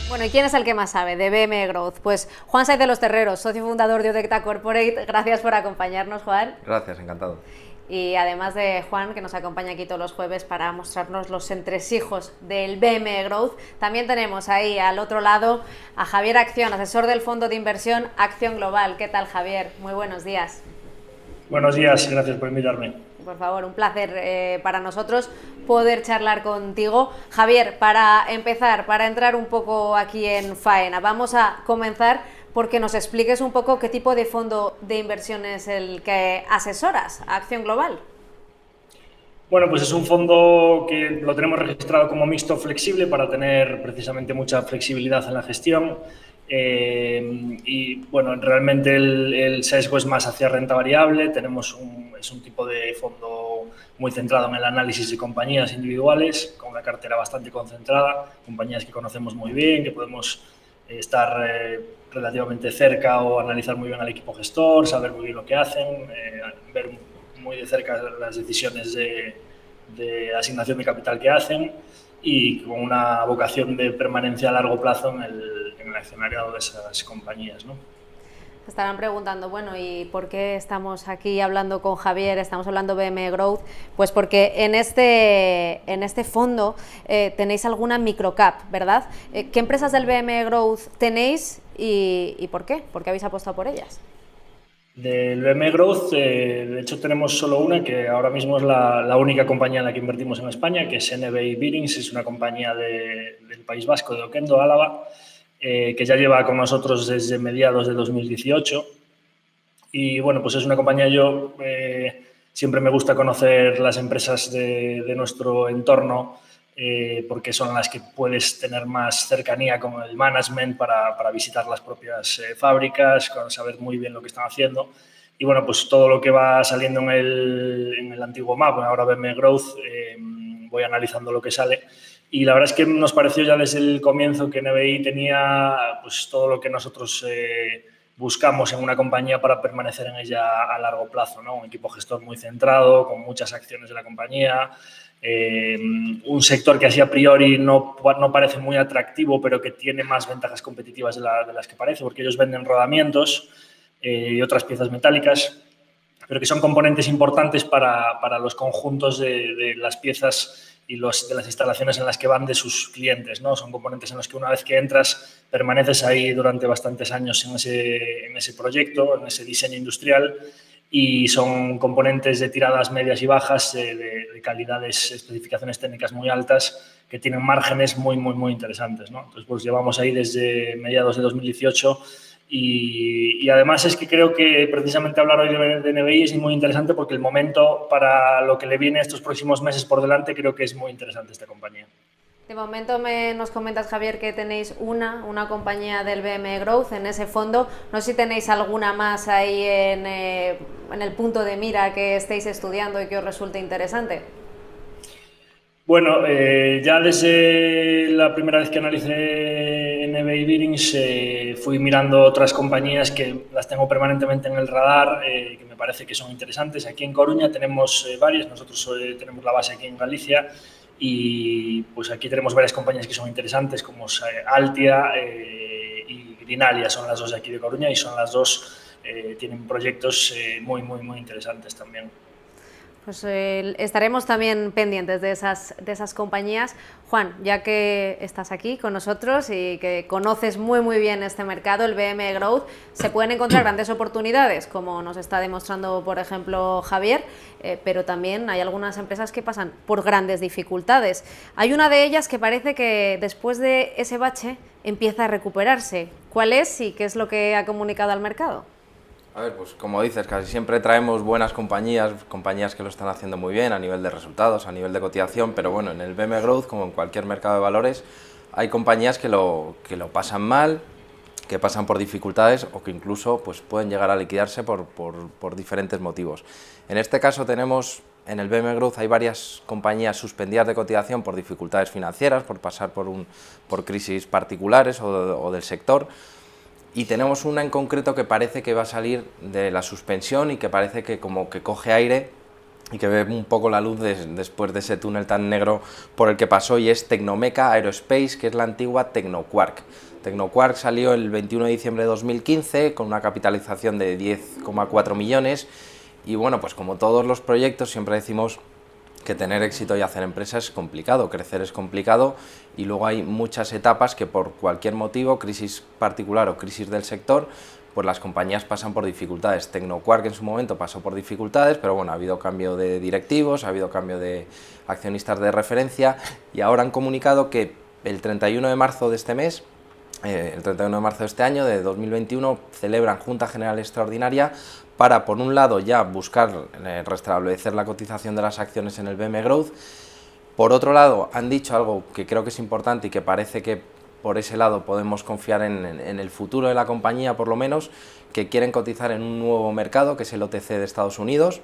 Bueno, ¿y quién es el que más sabe de BM Growth? Pues Juan Saiz de los Terreros, socio fundador de Odecta Corporate. Gracias por acompañarnos, Juan. Gracias, encantado. Y además de Juan, que nos acompaña aquí todos los jueves para mostrarnos los entresijos del BM Growth, también tenemos ahí al otro lado a Javier Acción, asesor del fondo de inversión Acción Global. ¿Qué tal, Javier? Muy buenos días. Buenos días, gracias por invitarme. Por favor, un placer para nosotros poder charlar contigo. Javier, para empezar, para entrar un poco aquí en faena, vamos a comenzar porque nos expliques un poco qué tipo de fondo de inversión es el que asesoras a Acción Global. Bueno, pues es un fondo que lo tenemos registrado como mixto flexible para tener precisamente mucha flexibilidad en la gestión. Y bueno, realmente el sesgo es más hacia renta variable. Es un tipo de fondo muy centrado en el análisis de compañías individuales, con una cartera bastante concentrada, compañías que conocemos muy bien, que podemos estar relativamente cerca o analizar muy bien al equipo gestor, saber muy bien lo que hacen, ver muy de cerca las decisiones de asignación de capital que hacen y con una vocación de permanencia a largo plazo en el accionariado de esas compañías, ¿no? Se estarán preguntando, bueno, ¿y por qué estamos aquí hablando con Javier? Estamos hablando de BM Growth. Pues porque en este fondo tenéis alguna microcap, ¿verdad? ¿Qué empresas del BM Growth tenéis y por qué? ¿Por qué habéis apostado por ellas? Del BM Growth, de hecho, tenemos solo una, que ahora mismo es la única compañía en la que invertimos en España, que es NBI Bearings, es una compañía del País Vasco, de Oquendo, Álava, que ya lleva con nosotros desde mediados de 2018. Y bueno, pues es una compañía, siempre me gusta conocer las empresas de nuestro entorno, porque son las que puedes tener más cercanía con el management para visitar las propias fábricas, saber muy bien lo que están haciendo. Y bueno, pues todo lo que va saliendo en el antiguo MAP, ahora BM Growth, voy analizando lo que sale. Y la verdad es que nos pareció ya desde el comienzo que NBI tenía pues todo lo que nosotros buscamos en una compañía para permanecer en ella a largo plazo, ¿no? Un equipo gestor muy centrado, con muchas acciones de la compañía, un sector que así a priori no parece muy atractivo, pero que tiene más ventajas competitivas de las que parece, porque ellos venden rodamientos y otras piezas metálicas, pero que son componentes importantes para los conjuntos de las piezas y de las instalaciones en las que van de sus clientes, ¿no? Son componentes en los que una vez que entras permaneces ahí durante bastantes años en ese proyecto, en ese diseño industrial, y son componentes de tiradas medias y bajas, de calidades, especificaciones técnicas muy altas, que tienen márgenes muy, muy, muy interesantes, ¿no? Entonces, pues llevamos ahí desde mediados de 2018 y además es que creo que precisamente hablar hoy de NBI es muy interesante porque el momento para lo que le viene estos próximos meses por delante creo que es muy interesante esta compañía. De momento nos comentas, Javier, que tenéis una compañía del BM Growth en ese fondo. No sé si tenéis alguna más ahí en el punto de mira que estéis estudiando y que os resulte interesante. Bueno, ya desde la primera vez que analicé NBI Bearings fui mirando otras compañías que las tengo permanentemente en el radar, que me parece que son interesantes. Aquí en Coruña tenemos varias, nosotros tenemos la base aquí en Galicia y pues aquí tenemos varias compañías que son interesantes como Altia y Greenalia, son las dos de aquí de Coruña y son las dos, tienen proyectos muy, muy, muy interesantes también. Pues estaremos también pendientes de esas compañías. Juan, ya que estás aquí con nosotros y que conoces muy muy bien este mercado, el BM Growth, se pueden encontrar grandes oportunidades, como nos está demostrando, por ejemplo, Javier, pero también hay algunas empresas que pasan por grandes dificultades. Hay una de ellas que parece que después de ese bache empieza a recuperarse. ¿Cuál es y qué es lo que ha comunicado al mercado? A ver, pues como dices, casi siempre traemos buenas compañías que lo están haciendo muy bien a nivel de resultados, a nivel de cotización, pero bueno, en el BM Growth, como en cualquier mercado de valores, hay compañías que lo pasan mal, que pasan por dificultades o que incluso pues, pueden llegar a liquidarse por diferentes motivos. En este caso tenemos, en el BM Growth hay varias compañías suspendidas de cotización por dificultades financieras, por pasar por crisis particulares o del sector. Y tenemos una en concreto que parece que va a salir de la suspensión y que parece que como que coge aire y que ve un poco la luz después de ese túnel tan negro por el que pasó, y es Tecnomeca Aerospace, que es la antigua Tecnoquark. Tecnoquark salió el 21 de diciembre de 2015 con una capitalización de 10,4 millones y bueno, pues como todos los proyectos siempre decimos que tener éxito y hacer empresa es complicado, crecer es complicado y luego hay muchas etapas que por cualquier motivo, crisis particular o crisis del sector, pues las compañías pasan por dificultades. Tecnoquark en su momento pasó por dificultades, pero bueno, ha habido cambio de directivos, ha habido cambio de accionistas de referencia y ahora han comunicado que el 31 de marzo de este mes, el 31 de marzo de este año, de 2021, celebran Junta General Extraordinaria para, por un lado, ya buscar restablecer la cotización de las acciones en el BM Growth. Por otro lado, han dicho algo que creo que es importante y que parece que por ese lado podemos confiar en el futuro de la compañía, por lo menos, que quieren cotizar en un nuevo mercado, que es el OTC de Estados Unidos.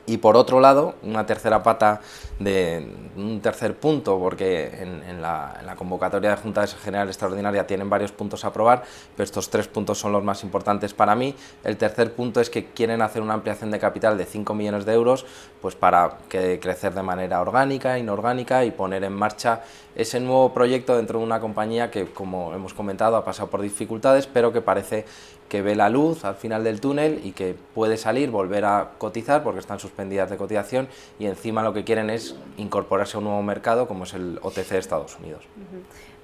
Y por otro lado, una tercera pata, un tercer punto, porque en la convocatoria de Junta General Extraordinaria tienen varios puntos a aprobar, pero estos 3 puntos son los más importantes para mí. El tercer punto es que quieren hacer una ampliación de capital de 5 millones de euros, pues para crecer de manera orgánica, inorgánica y poner en marcha ese nuevo proyecto dentro de una compañía que, como hemos comentado, ha pasado por dificultades, pero que parece que ve la luz al final del túnel y que puede salir, volver a cotizar porque están suspendidas de cotización y encima lo que quieren es incorporarse a un nuevo mercado como es el OTC de Estados Unidos.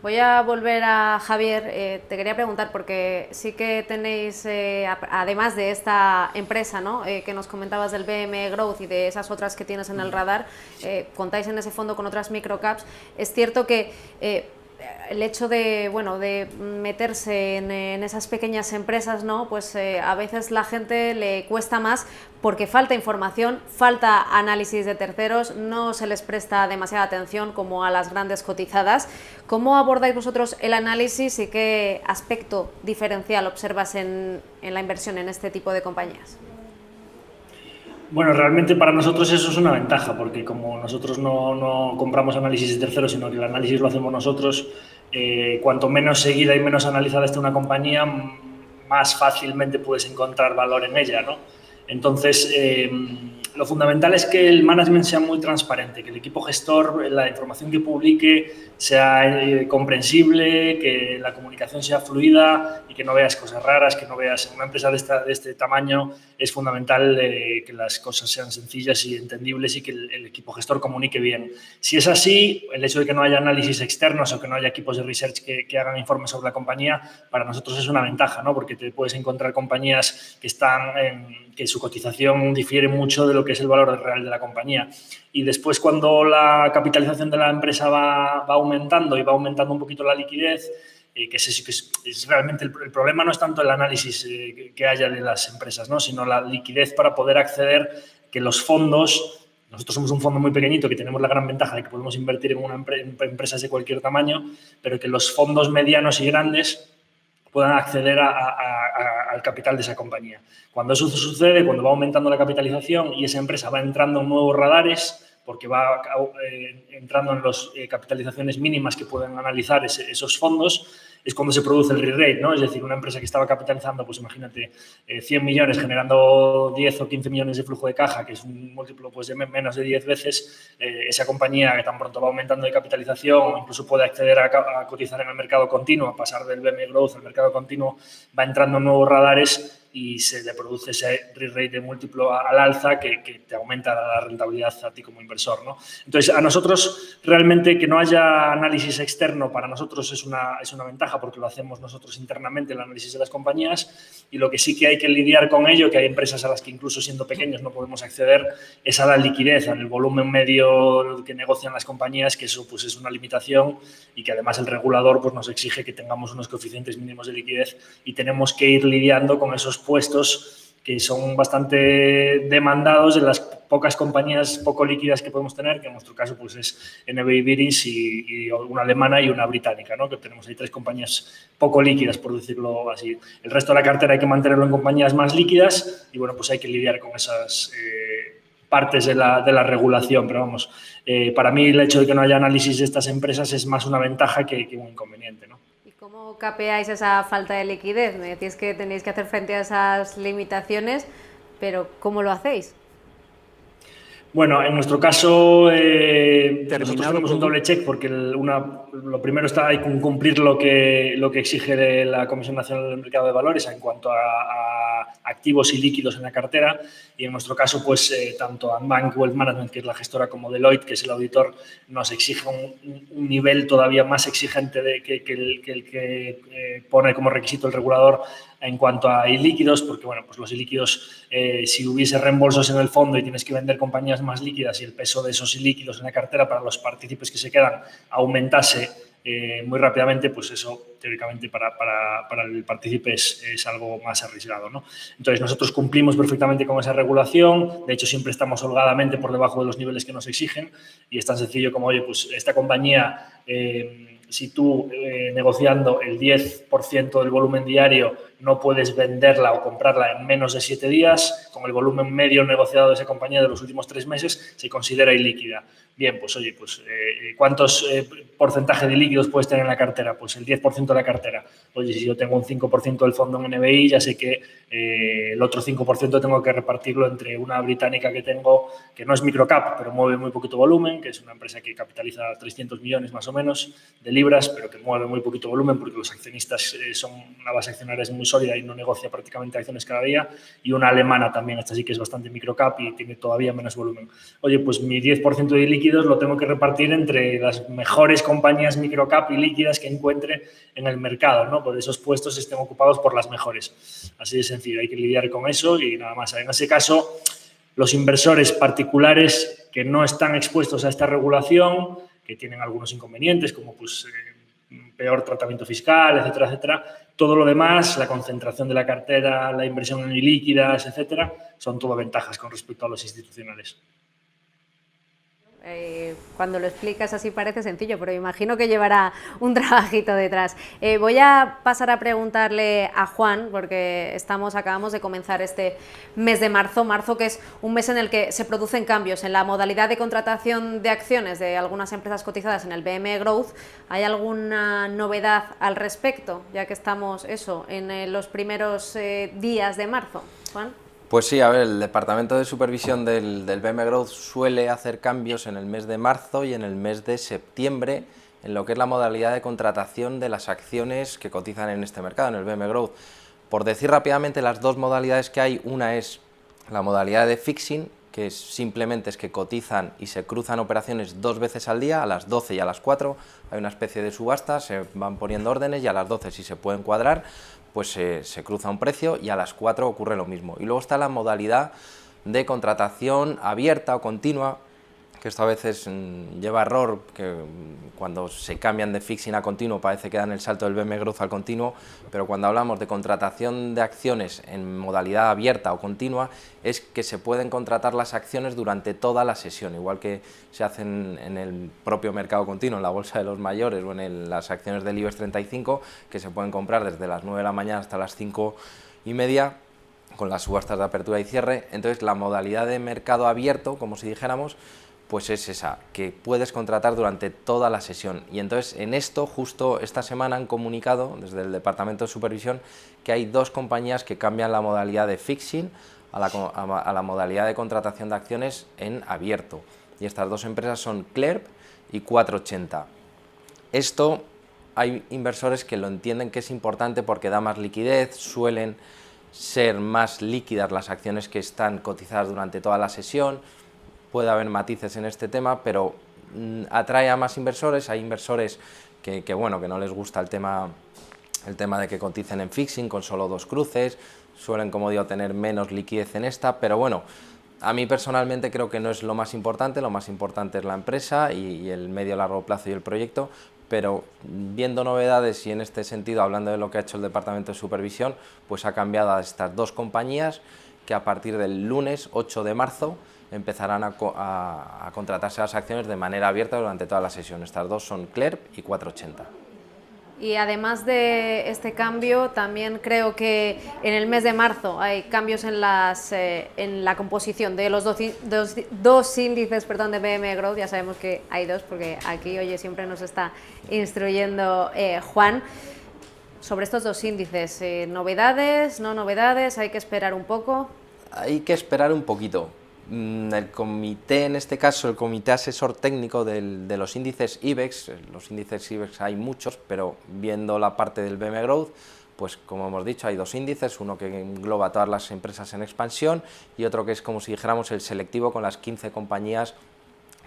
Voy a volver a Javier, te quería preguntar porque sí que tenéis, además de esta empresa, ¿no? Que nos comentabas del BM Growth y de esas otras que tienes en el radar, contáis en ese fondo con otras microcaps. Es cierto que el hecho de, bueno, de meterse en esas pequeñas empresas, ¿no? Pues a veces la gente le cuesta más porque falta información, falta análisis de terceros, no se les presta demasiada atención como a las grandes cotizadas. ¿Cómo abordáis vosotros el análisis y qué aspecto diferencial observas en la inversión en este tipo de compañías? Bueno, realmente para nosotros eso es una ventaja, porque como nosotros no compramos análisis de terceros, sino que el análisis lo hacemos nosotros, cuanto menos seguida y menos analizada esté una compañía, más fácilmente puedes encontrar valor en ella, ¿no? Entonces, lo fundamental es que el management sea muy transparente, que el equipo gestor, la información que publique sea comprensible, que la comunicación sea fluida y que no veas cosas raras, que no veas... En una empresa de este tamaño es fundamental que las cosas sean sencillas y entendibles y que el equipo gestor comunique bien. Si es así, el hecho de que no haya análisis externos o que no haya equipos de research que hagan informes sobre la compañía, para nosotros es una ventaja, ¿no? Porque te puedes encontrar compañías que que su cotización difiere mucho de lo que es el valor real de la compañía. Y después, cuando la capitalización de la empresa va aumentando y va aumentando un poquito la liquidez, que es realmente el problema no es tanto el análisis que haya de las empresas, ¿no? Sino la liquidez para poder acceder, que los fondos... Nosotros somos un fondo muy pequeñito que tenemos la gran ventaja de que podemos invertir en empresas de cualquier tamaño, pero que los fondos medianos y grandes puedan acceder al capital de esa compañía. Cuando eso sucede, cuando va aumentando la capitalización y esa empresa va entrando en nuevos radares, porque va entrando en las capitalizaciones mínimas que pueden analizar esos fondos, es cuando se produce el re-rate, ¿no? Es decir, una empresa que estaba capitalizando, pues imagínate, 100 millones generando 10 o 15 millones de flujo de caja, que es un múltiplo pues, de menos de 10 veces, esa compañía que tan pronto va aumentando de capitalización, incluso puede acceder a cotizar en el mercado continuo, a pasar del BM Growth al mercado continuo, va entrando en nuevos radares y se le produce ese re-rate de múltiplo al alza que te aumenta la rentabilidad a ti como inversor, ¿no? Entonces, a nosotros realmente que no haya análisis externo para nosotros es una ventaja porque lo hacemos nosotros internamente, el análisis de las compañías, y lo que sí que hay que lidiar con ello, que hay empresas a las que incluso siendo pequeños no podemos acceder, es a la liquidez, al volumen medio que negocian las compañías, que eso pues, es una limitación y que además el regulador pues, nos exige que tengamos unos coeficientes mínimos de liquidez y tenemos que ir lidiando con esos puestos que son bastante demandados en las pocas compañías poco líquidas que podemos tener, que en nuestro caso pues, es NBI Birings y una alemana y una británica, ¿no? Que tenemos ahí 3 compañías poco líquidas, por decirlo así. El resto de la cartera hay que mantenerlo en compañías más líquidas y, bueno, pues hay que lidiar con esas partes de la regulación, pero vamos, para mí el hecho de que no haya análisis de estas empresas es más una ventaja que un inconveniente, ¿no? ¿Cómo capeáis esa falta de liquidez? Me decís que tenéis que hacer frente a esas limitaciones, pero ¿cómo lo hacéis? Bueno, en nuestro caso, nosotros tenemos un producto. doble check porque lo primero está hay que cumplir lo que exige de la Comisión Nacional del Mercado de Valores en cuanto a activos y líquidos en la cartera, y en nuestro caso, pues tanto Bank Wealth Management, que es la gestora, como Deloitte, que es el auditor, nos exige un nivel todavía más exigente que el que pone como requisito el regulador en cuanto a ilíquidos, porque bueno, pues los ilíquidos, si hubiese reembolsos en el fondo y tienes que vender compañías más líquidas y el peso de esos ilíquidos en la cartera para los partícipes que se quedan aumentase muy rápidamente, pues eso teóricamente para el partícipe es algo más arriesgado, ¿no? Entonces nosotros cumplimos perfectamente con esa regulación, de hecho siempre estamos holgadamente por debajo de los niveles que nos exigen, y es tan sencillo como, oye, pues esta compañía, si tú negociando el 10% del volumen diario no puedes venderla o comprarla en menos de 7 días, con el volumen medio negociado de esa compañía de los últimos 3 meses, se considera ilíquida. Bien, pues oye, pues ¿cuántos porcentaje de líquidos puedes tener en la cartera? Pues el 10% de la cartera. Oye, si yo tengo un 5% del fondo en NBI, ya sé que el otro 5% tengo que repartirlo entre una británica que tengo, que no es microcap, pero mueve muy poquito volumen, que es una empresa que capitaliza 300 millones más o menos de libras, pero que mueve muy poquito volumen porque los accionistas son una base accionaria muy sólida y no negocia prácticamente acciones cada día, y una alemana también, esta sí que es bastante microcap y tiene todavía menos volumen. Oye, pues mi 10% de líquidos lo tengo que repartir entre las mejores compañías microcap y líquidas que encuentre en el mercado, ¿no? Por esos puestos estén ocupados por las mejores. Así de sencillo, hay que lidiar con eso y nada más. En ese caso, los inversores particulares que no están expuestos a esta regulación, que tienen algunos inconvenientes, como pues peor tratamiento fiscal, etcétera, etcétera. Todo lo demás, la concentración de la cartera, la inversión en ilíquidas, etcétera, son todo ventajas con respecto a los institucionales. Cuando lo explicas así parece sencillo, pero imagino que llevará un trabajito detrás. Voy a pasar a preguntarle a Juan, porque acabamos de comenzar este mes de marzo, que es un mes en el que se producen cambios en la modalidad de contratación de acciones de algunas empresas cotizadas en el BM Growth. ¿Hay alguna novedad al respecto, ya que estamos en los primeros días de marzo, Juan? Pues sí, a ver, el Departamento de Supervisión del BM Growth suele hacer cambios en el mes de marzo y en el mes de septiembre en lo que es la modalidad de contratación de las acciones que cotizan en este mercado, en el BM Growth. Por decir rápidamente las dos modalidades que hay, una es la modalidad de fixing, que simplemente es que cotizan y se cruzan operaciones 2 veces al día, a las 12 y a las 4, hay una especie de subasta, se van poniendo órdenes y a las 12, si se pueden cuadrar, pues se cruza un precio y a las 4 ocurre lo mismo. Y luego está la modalidad de contratación abierta o continua, que esto a veces lleva error, que cuando se cambian de fixing a continuo parece que dan el salto del BM Growth al continuo, pero cuando hablamos de contratación de acciones en modalidad abierta o continua, es que se pueden contratar las acciones durante toda la sesión, igual que se hacen en el propio mercado continuo, en la bolsa de los mayores o en las acciones del IBEX 35, que se pueden comprar desde las 9 de la mañana hasta las 5:30, con las subastas de apertura y cierre. Entonces la modalidad de mercado abierto, como si dijéramos, pues es esa, que puedes contratar durante toda la sesión. Y entonces en esto, justo esta semana han comunicado desde el Departamento de Supervisión que hay 2 compañías que cambian la modalidad de fixing a la modalidad de contratación de acciones en abierto. Y estas 2 empresas son Clerp y 480. Esto hay inversores que lo entienden que es importante porque da más liquidez, suelen ser más líquidas las acciones que están cotizadas durante toda la sesión. Puede haber matices en este tema, pero atrae a más inversores. Hay inversores que no les gusta el tema de que coticen en fixing con solo 2 cruces, suelen, como digo, tener menos liquidez en esta, pero bueno, a mí personalmente creo que no es lo más importante es la empresa y el medio largo plazo y el proyecto, pero viendo novedades y en este sentido, hablando de lo que ha hecho el Departamento de Supervisión, pues ha cambiado a estas 2 compañías que a partir del lunes 8 de marzo empezarán a contratarse las acciones de manera abierta durante toda la sesión. Estas 2 son Clerp y 480. Y además de este cambio, también creo que en el mes de marzo hay cambios en la composición de los dos índices de BM Growth. Ya sabemos que hay 2 porque aquí, oye, siempre nos está instruyendo Juan. Sobre estos 2 índices, ¿novedades, no novedades? ¿Hay que esperar un poco? Hay que esperar un poquito, El comité, en este caso, el comité asesor técnico de los índices IBEX, los índices IBEX hay muchos, pero viendo la parte del BM Growth, pues como hemos dicho, hay dos índices, uno que engloba todas las empresas en expansión y otro que es como si dijéramos el selectivo con las 15 compañías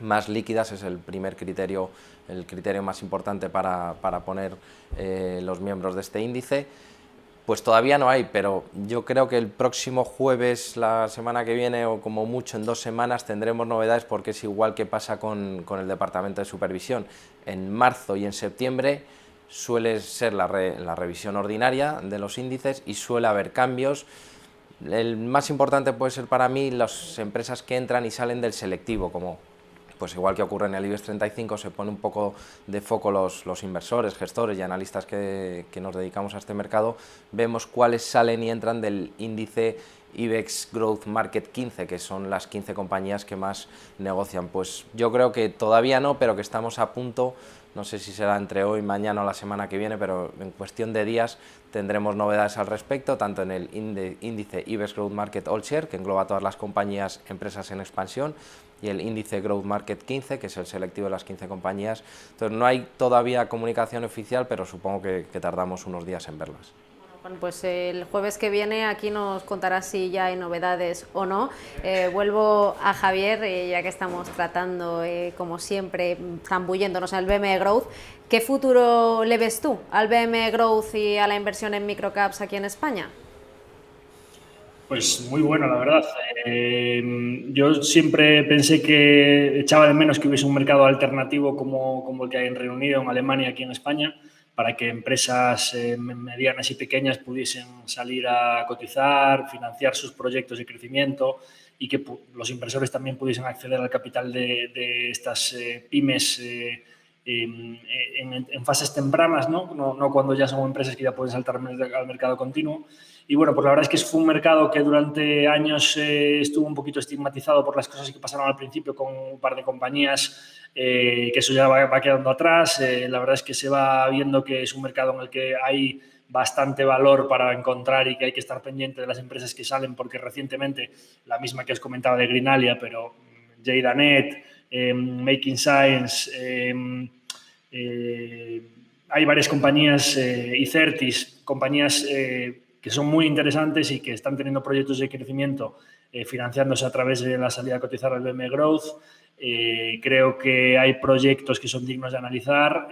más líquidas, es el primer criterio, el criterio más importante para poner los miembros de este índice. Pues todavía no hay, pero yo creo que el próximo jueves, la semana que viene, o como mucho en 2 semanas, tendremos novedades, porque es igual que pasa con el Departamento de Supervisión. En marzo y en septiembre suele ser la revisión ordinaria de los índices y suele haber cambios. El más importante puede ser para mí las empresas que entran y salen del selectivo, como pues igual que ocurre en el IBEX 35, se pone un poco de foco los inversores, gestores y analistas que nos dedicamos a este mercado, vemos cuáles salen y entran del índice IBEX Growth Market 15, que son las 15 compañías que más negocian. Pues yo creo que todavía no, pero que estamos a punto, no sé si será entre hoy, mañana o la semana que viene, pero en cuestión de días tendremos novedades al respecto, tanto en el índice IBEX Growth Market All Share, que engloba todas las compañías, empresas en expansión, y el índice Growth Market 15, que es el selectivo de las 15 compañías. Entonces no hay todavía comunicación oficial, pero supongo que tardamos unos días en verlas. Bueno, pues el jueves que viene aquí nos contarás si ya hay novedades o no. Vuelvo a Javier, ya que estamos tratando, como siempre, zambulléndonos al BM Growth. ¿Qué futuro le ves tú al BM Growth y a la inversión en microcaps aquí en España? Pues muy bueno, la verdad. Yo siempre pensé que echaba de menos que hubiese un mercado alternativo como el que hay en Reino Unido, en Alemania, aquí en España, para que empresas medianas y pequeñas pudiesen salir a cotizar, financiar sus proyectos de crecimiento y que los inversores también pudiesen acceder al capital de estas pymes en fases tempranas, ¿no? Cuando ya son empresas que ya pueden saltar al mercado continuo. Y bueno, pues la verdad es que fue un mercado que durante años estuvo un poquito estigmatizado por las cosas que pasaron al principio con un par de compañías, que eso ya va quedando atrás. La verdad es que se va viendo que es un mercado en el que hay bastante valor para encontrar y que hay que estar pendiente de las empresas que salen, porque recientemente, la misma que os comentaba de Greenalia, pero Jadanet, Making Science, hay varias compañías, Icertis, compañías que son muy interesantes y que están teniendo proyectos de crecimiento financiándose a través de la salida a cotizar al BM Growth. Creo que hay proyectos que son dignos de analizar.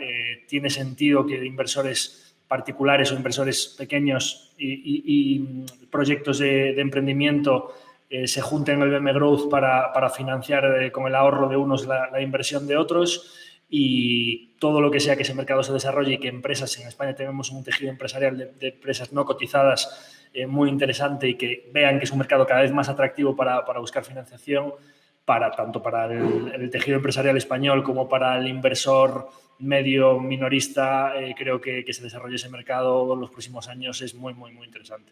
Tiene sentido que inversores particulares o inversores pequeños y proyectos de emprendimiento se junten en el BM Growth para financiar con el ahorro de unos la inversión de otros. Y todo lo que sea que ese mercado se desarrolle y que empresas, en España tenemos un tejido empresarial de empresas no cotizadas muy interesante y que vean que es un mercado cada vez más atractivo para buscar financiación, tanto para el tejido empresarial español como para el inversor medio minorista. Creo que se desarrolle ese mercado en los próximos años es muy, muy, muy interesante.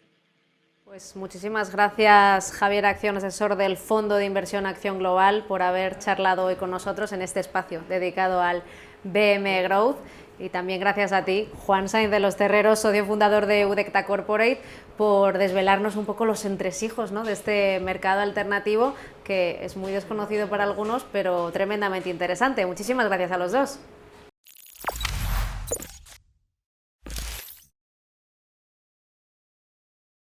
Pues muchísimas gracias, Javier Acción, asesor del Fondo de Inversión Acción Global, por haber charlado hoy con nosotros en este espacio dedicado al BM Growth. Y también gracias a ti, Juan Sainz de los Terreros, socio fundador de Udecta Corporate, por desvelarnos un poco los entresijos, ¿no?, de este mercado alternativo que es muy desconocido para algunos, pero tremendamente interesante. Muchísimas gracias a los dos.